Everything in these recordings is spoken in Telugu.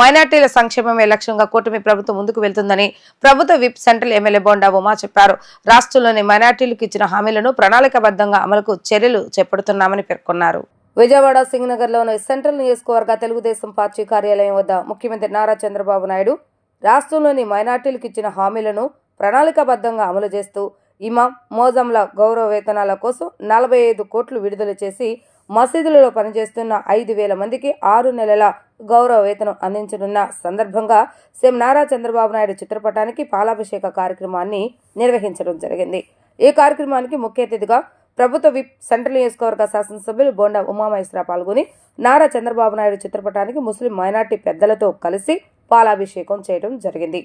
మైనార్టీల సంక్షేమమే లక్ష్యంగా కూటమి ప్రభుత్వం ముందుకు వెళ్తుందని ప్రభుత్వ whip central MLA bonda Uma చెప్పారు. రాష్ట్రంలోని మైనార్టీలకు ఇచ్చిన హామీలను ప్రణాళికాబద్ధంగా అమలుకు చర్యలు చేపడుతున్నామని పేర్కొన్నారు. విజయవాడ సింగనగర్లోని సెంట్రల్ నియోజకవర్గ తెలుగుదేశం పార్టీ కార్యాలయం వద్ద ముఖ్యమంత్రి నారా చంద్రబాబు నాయుడు రాష్ట్రంలోని మైనార్టీలకు ఇచ్చిన హామీలను ప్రణాళికాబద్ధంగా అమలు చేస్తూ ఇమాం మోజంల గౌరవ వేతనాల కోసం 45 కోట్లు విడుదల చేసి మసీదులలో పనిచేస్తున్న 5,000 మందికి 6 నెలల గౌరవ వేతనం అందించనున్న సందర్భంగా సీఎం నారా చంద్రబాబు నాయుడు చిత్రపటానికి పాలాభిషేక కార్యక్రమాన్ని నిర్వహించడం జరిగింది. ఈ కార్యక్రమానికి ముఖ్య అతిథిగా ప్రభుత్వ విప్ సెంట్రల్ నియోజకవర్గ శాసనసభ్యులు బోండా ఉమామహేశ్వర పాల్గొని నారా చంద్రబాబు నాయుడు చిత్రపటానికి ముస్లిం మైనార్టీ పెద్దలతో కలిసి పాలాభిషేకం చేయడం జరిగింది.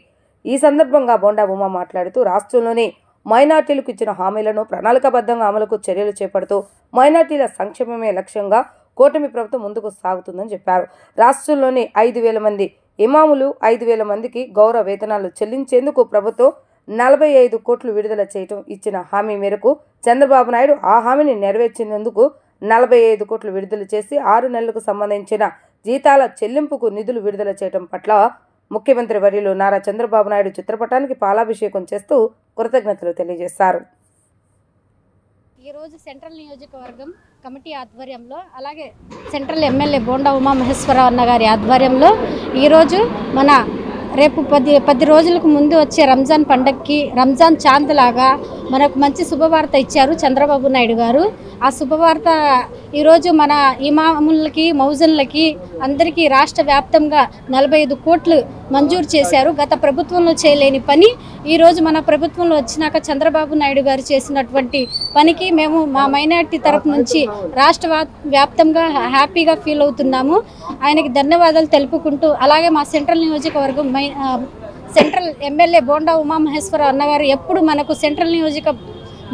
ఈ సందర్భంగా బోండా ఉమా మాట్లాడుతూ రాష్ట్రంలోని మైనార్టీలకు ఇచ్చిన హామీలను ప్రణాళికాబద్ధంగా అమలుకు చర్యలు చేపడుతూ మైనార్టీల సంక్షేమమే లక్ష్యంగా కూటమి ప్రభుత్వం ముందుకు సాగుతుందని చెప్పారు. రాష్ట్రంలోని 5,000 మంది ఇమాములు 5,000 మందికి గౌరవ వేతనాలు చెల్లించేందుకు ప్రభుత్వం 45 కోట్లు విడుదల చేయటం ఇచ్చిన హామీ మేరకు చంద్రబాబు నాయుడు ఆ హామీని నెరవేర్చినందుకు 45 కోట్లు విడుదల చేసి 6 నెలలకు సంబంధించిన జీతాల చెల్లింపుకు నిధులు విడుదల చేయడం పట్ల ముఖ్యమంత్రి వర్యులు నారా చంద్రబాబు నాయుడు చిత్రపటానికి పాలాభిషేకం చేస్తూ కృతజ్ఞతలు తెలియజేశారు. ఈరోజు సెంట్రల్ నియోజకవర్గం కమిటీ ఆధ్వర్యంలో అలాగే సెంట్రల్ ఎమ్మెల్యే బోండా ఉమామహేశ్వరరావు అన్న గారి ఆధ్వర్యంలో ఈరోజు మన రేపు 10 రోజులకు ముందు వచ్చే రంజాన్ పండగకి రంజాన్ చాంద్ లాగా మనకు మంచి శుభవార్త ఇచ్చారు చంద్రబాబు నాయుడు గారు. ఆ శుభవార్త ఈరోజు మన ఇమాములకి మౌజన్లకి అందరికీ రాష్ట్ర వ్యాప్తంగా 45 కోట్లు మంజూరు చేశారు. గత ప్రభుత్వంలో చేయలేని పని ఈరోజు మన ప్రభుత్వంలో వచ్చినాక చంద్రబాబు నాయుడు గారు చేసినటువంటి పనికి మేము మా మైనార్టీ తరపు నుంచి రాష్ట్ర వ్యాప్తంగా హ్యాపీగా ఫీల్ అవుతున్నాము. ఆయనకి ధన్యవాదాలు తెలుపుకుంటూ అలాగే మా సెంట్రల్ నియోజకవర్గం సెంట్రల్ ఎమ్మెల్యే బోండా ఉమామహేశ్వరరావు అన్నగారు ఎప్పుడు మనకు సెంట్రల్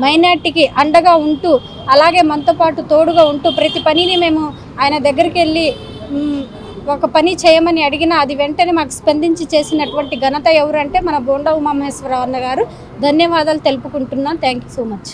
మైనార్టీకి అండగా ఉంటూ అలాగే మనతో పాటు తోడుగా ఉంటూ ప్రతి పనిని మేము ఆయన దగ్గరికి వెళ్ళి ఒక పని చేయమని అడిగినా అది వెంటనే మాకు స్పందించి చేసినటువంటి ఘనత ఎవరంటే మన బోండా ఉమామహేశ్వరరావు అన్నగారు. ధన్యవాదాలు తెలుపుకుంటున్నాను. Thank you so much.